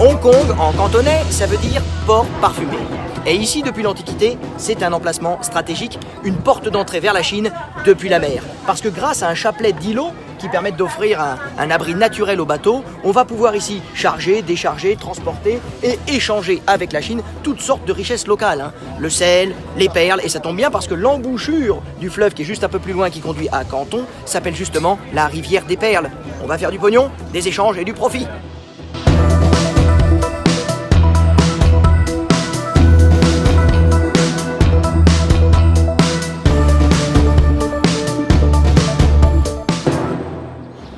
Hong Kong, en cantonais, ça veut dire port parfumé. Et ici, depuis l'Antiquité, c'est un emplacement stratégique, une porte d'entrée vers la Chine depuis la mer. Parce que grâce à un chapelet d'îlots qui permettent d'offrir un abri naturel aux bateaux, on va pouvoir ici charger, décharger, transporter et échanger avec la Chine toutes sortes de richesses locales. Le sel, les perles, et ça tombe bien parce que l'embouchure du fleuve qui est juste un peu plus loin, qui conduit à Canton, s'appelle justement la rivière des perles. On va faire du pognon, des échanges et du profit.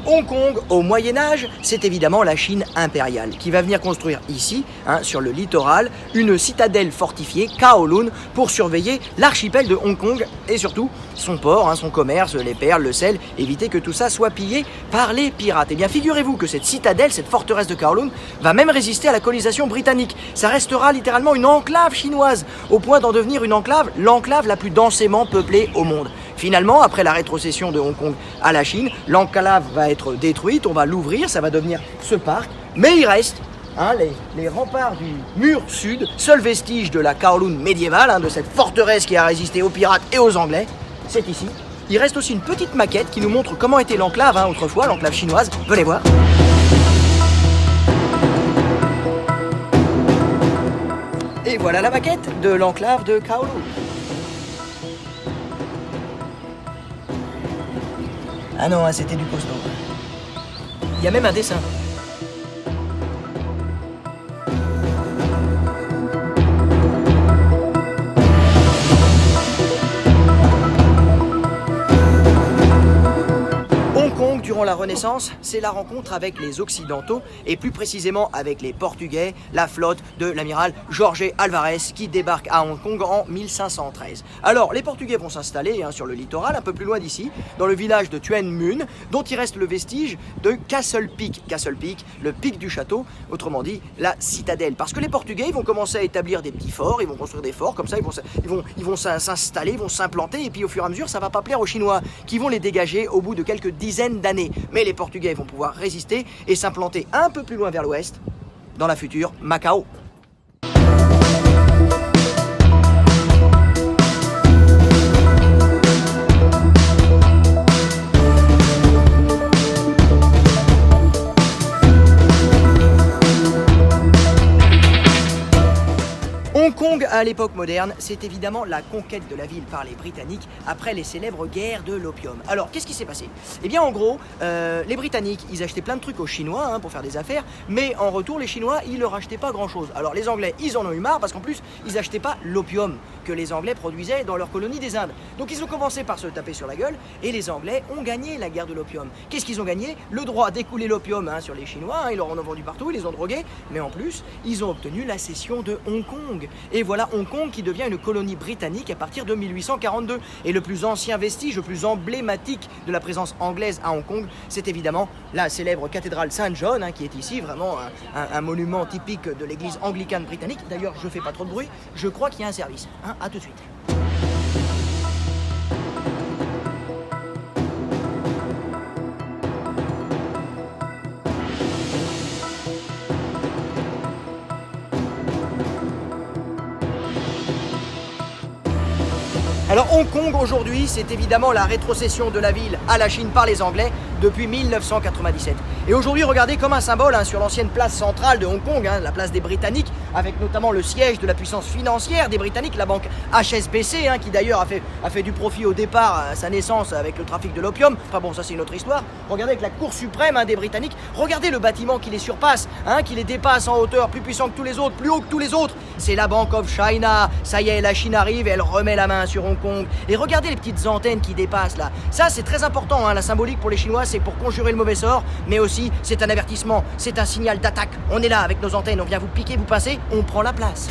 Hong Kong, au Moyen-Âge, c'est évidemment la Chine impériale qui va venir construire ici, sur le littoral, une citadelle fortifiée, Kowloon, pour surveiller l'archipel de Hong Kong et surtout son port, son commerce, les perles, le sel, éviter que tout ça soit pillé par les pirates. Eh bien, figurez-vous que cette citadelle, cette forteresse de Kowloon, va même résister à la colonisation britannique. Ça restera littéralement une enclave chinoise, au point d'en devenir une enclave, l'enclave la plus densément peuplée au monde. Finalement, après la rétrocession de Hong Kong à la Chine, l'enclave va être détruite, on va l'ouvrir, ça va devenir ce parc, mais il reste les remparts du mur sud, seul vestige de la Kowloon médiévale, de cette forteresse qui a résisté aux pirates et aux Anglais, c'est ici. Il reste aussi une petite maquette qui nous montre comment était l'enclave autrefois, l'enclave chinoise, venez voir. Et voilà la maquette de l'enclave de Kowloon. Ah non, c'était du costaud. Il y a même un dessin. Durant la Renaissance, c'est la rencontre avec les Occidentaux et plus précisément avec les Portugais, la flotte de l'amiral Jorge Alvarez qui débarque à Hong Kong en 1513. Alors, les Portugais vont s'installer sur le littoral, un peu plus loin d'ici, dans le village de Tuen Mun, dont il reste le vestige de Castle Peak. Castle Peak, le pic du château, autrement dit, la citadelle. Parce que les Portugais, ils vont commencer à établir des petits forts, ils vont construire des forts, comme ça, ils vont s'installer, ils vont s'implanter, et puis au fur et à mesure, ça va pas plaire aux Chinois, qui vont les dégager au bout de quelques dizaines d'années. Mais les Portugais vont pouvoir résister et s'implanter un peu plus loin vers l'ouest, dans la future Macao. Hong Kong, à l'époque moderne, c'est évidemment la conquête de la ville par les Britanniques après les célèbres guerres de l'opium. Alors, qu'est-ce qui s'est passé? Eh bien, en gros, les Britanniques, ils achetaient plein de trucs aux Chinois pour faire des affaires, mais en retour, les Chinois, ils leur achetaient pas grand-chose. Alors, les Anglais, ils en ont eu marre parce qu'en plus, ils achetaient pas l'opium que les Anglais produisaient dans leur colonie des Indes. Donc, ils ont commencé par se taper sur la gueule et les Anglais ont gagné la guerre de l'opium. Qu'est-ce qu'ils ont gagné? Le droit d'écouler l'opium sur les Chinois, ils leur en ont vendu partout, ils les ont drogués, mais en plus, ils ont obtenu la cession de Hong Kong. Et voilà Hong Kong qui devient une colonie britannique à partir de 1842. Et le plus ancien vestige, le plus emblématique de la présence anglaise à Hong Kong, c'est évidemment la célèbre cathédrale Saint John, qui est ici, vraiment un monument typique de l'église anglicane britannique. D'ailleurs, je fais pas trop de bruit, je crois qu'il y a un service. À tout de suite. Alors Hong Kong aujourd'hui, c'est évidemment la rétrocession de la ville à la Chine par les Anglais depuis 1997. Et aujourd'hui, regardez comme un symbole sur l'ancienne place centrale de Hong Kong, la place des Britanniques, avec notamment le siège de la puissance financière des Britanniques, la banque HSBC, qui d'ailleurs a fait du profit au départ à sa naissance avec le trafic de l'opium. Enfin bon, ça c'est une autre histoire. Regardez avec la Cour suprême des Britanniques, regardez le bâtiment qui les surpasse, qui les dépasse en hauteur, plus puissant que tous les autres, plus haut que tous les autres. C'est la Bank of China. Ça y est, la Chine arrive et elle remet la main sur Hong Kong. Et regardez les petites antennes qui dépassent là. Ça c'est très important, la symbolique pour les Chinois, c'est pour conjurer le mauvais sort, mais aussi c'est un avertissement, c'est un signal d'attaque. On est là avec nos antennes, on vient vous piquer, vous pincer, on prend la place.